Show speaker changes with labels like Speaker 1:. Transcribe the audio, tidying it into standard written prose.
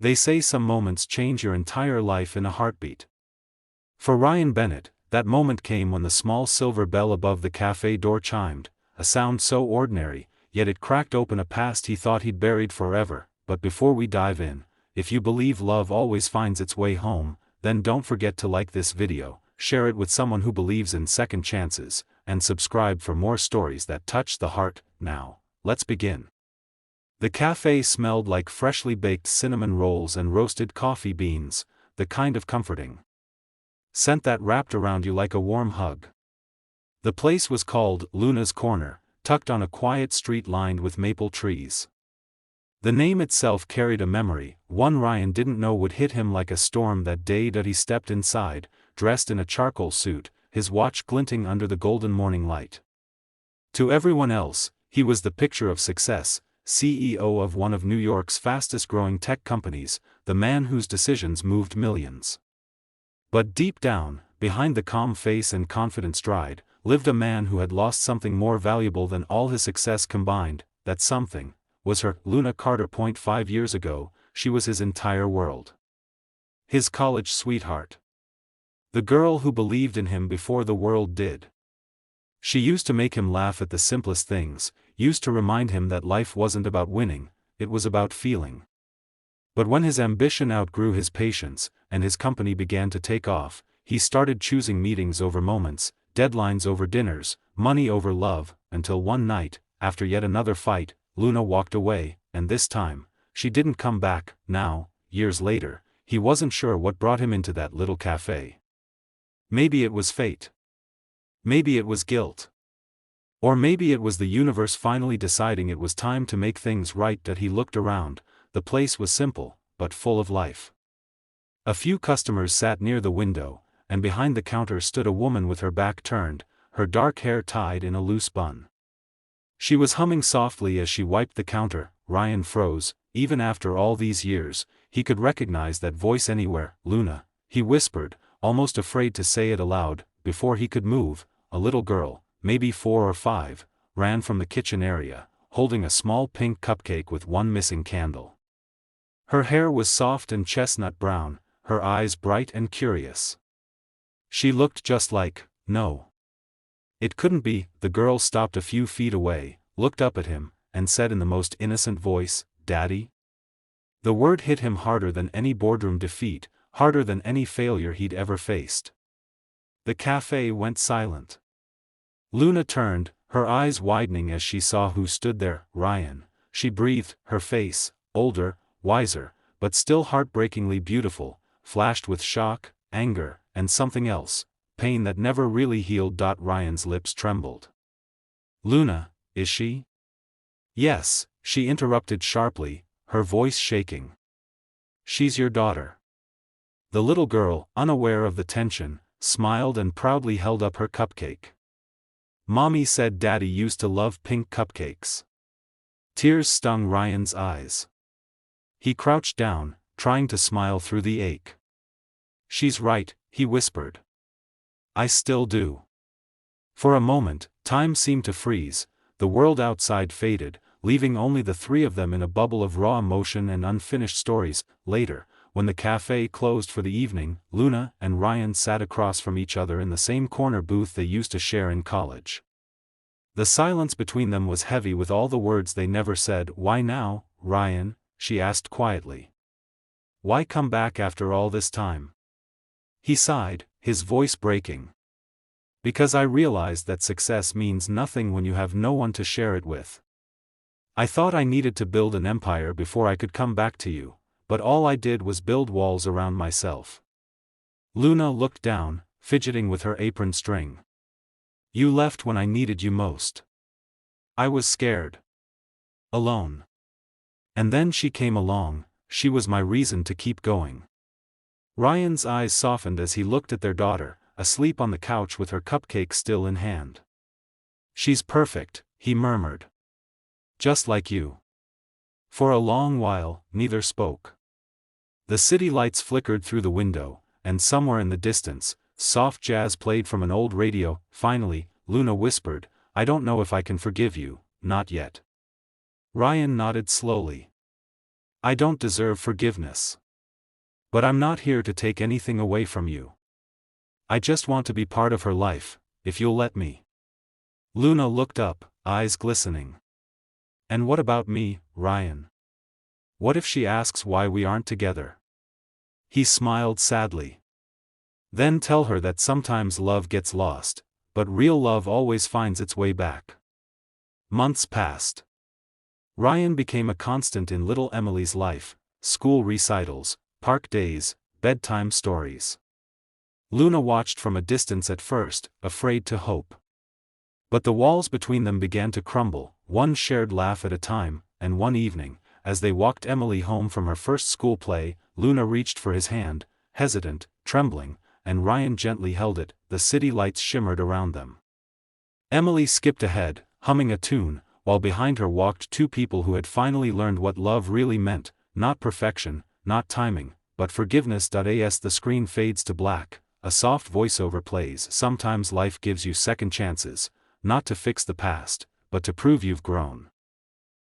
Speaker 1: They say some moments change your entire life in a heartbeat. For Ryan Bennett, that moment came when the small silver bell above the cafe door chimed, a sound so ordinary, yet it cracked open a past he thought he'd buried forever. But before we dive in, if you believe love always finds its way home, then don't forget to like this video, share it with someone who believes in second chances, and subscribe for more stories that touch the heart. Now, let's begin. The cafe smelled like freshly baked cinnamon rolls and roasted coffee beans, the kind of comforting scent that wrapped around you like a warm hug. The place was called Luna's Corner, tucked on a quiet street lined with maple trees. The name itself carried a memory, one Ryan didn't know would hit him like a storm that day that he stepped inside, dressed in a charcoal suit, his watch glinting under the golden morning light. To everyone else, he was the picture of success, CEO of one of New York's fastest-growing tech companies, the man whose decisions moved millions. But deep down, behind the calm face and confident stride, lived a man who had lost something more valuable than all his success combined. That something was her. Luna Carter. 5 years ago, she was his entire world. His college sweetheart. The girl who believed in him before the world did. She used to make him laugh at the simplest things, used to remind him that life wasn't about winning, it was about feeling. But when his ambition outgrew his patience, and his company began to take off, he started choosing meetings over moments, deadlines over dinners, money over love, until one night, after yet another fight, Luna walked away, and this time, she didn't come back. Now, years later, he wasn't sure what brought him into that little cafe. Maybe it was fate. Maybe it was guilt. Or maybe it was the universe finally deciding it was time to make things right. That he looked around, the place was simple, but full of life. A few customers sat near the window, and behind the counter stood a woman with her back turned, her dark hair tied in a loose bun. She was humming softly as she wiped the counter. Ryan froze. Even after all these years, he could recognize that voice anywhere. Luna, he whispered, almost afraid to say it aloud. Before he could move, a little girl, maybe 4 or 5, ran from the kitchen area, holding a small pink cupcake with one missing candle. Her hair was soft and chestnut brown, her eyes bright and curious. She looked just like, no. It couldn't be. The girl stopped a few feet away, looked up at him, and said in the most innocent voice, "Daddy?" The word hit him harder than any boardroom defeat, harder than any failure he'd ever faced. The cafe went silent. Luna turned, her eyes widening as she saw who stood there. Ryan. She breathed, her face, older, wiser, but still heartbreakingly beautiful, flashed with shock, anger, and something else, pain that never really healed. Ryan's lips trembled. "Luna, is she?" "Yes," she interrupted sharply, her voice shaking. "She's your daughter." The little girl, unaware of the tension, smiled and proudly held up her cupcake. "Mommy said Daddy used to love pink cupcakes." Tears stung Ryan's eyes. He crouched down, trying to smile through the ache. "She's right," he whispered. "I still do." For a moment, time seemed to freeze, the world outside faded, leaving only the three of them in a bubble of raw emotion and unfinished stories. Later, when the cafe closed for the evening, Luna and Ryan sat across from each other in the same corner booth they used to share in college. The silence between them was heavy with all the words they never said. "Why now, Ryan?" she asked quietly. "Why come back after all this time?" He sighed, his voice breaking. "Because I realized that success means nothing when you have no one to share it with. I thought I needed to build an empire before I could come back to you, but all I did was build walls around myself." Luna looked down, fidgeting with her apron string. "You left when I needed you most. I was scared. Alone. And then she came along, she was my reason to keep going." Ryan's eyes softened as he looked at their daughter, asleep on the couch with her cupcake still in hand. "She's perfect," he murmured. "Just like you." For a long while, neither spoke. The city lights flickered through the window, and somewhere in the distance, soft jazz played from an old radio. Finally, Luna whispered, "I don't know if I can forgive you, not yet." Ryan nodded slowly. I don't deserve forgiveness. But I'm not here to take anything away from you. I just want to be part of her life, if you'll let me. Luna looked up, eyes glistening. And what about me, Ryan? What if she asks why we aren't together? He smiled sadly. Then tell her that sometimes love gets lost, but real love always finds its way back. Months passed. Ryan became a constant in little Emily's life: school recitals, park days, bedtime stories. Luna watched from a distance at first, afraid to hope. But the walls between them began to crumble, one shared laugh at a time, and one evening, as they walked Emily home from her first school play, Luna reached for his hand, hesitant, trembling, and Ryan gently held it. The city lights shimmered around them. Emily skipped ahead, humming a tune, while behind her walked two people who had finally learned what love really meant: not perfection, not timing, but forgiveness. As the screen fades to black, a soft voiceover plays. Sometimes life gives you second chances, not to fix the past, but to prove you've grown.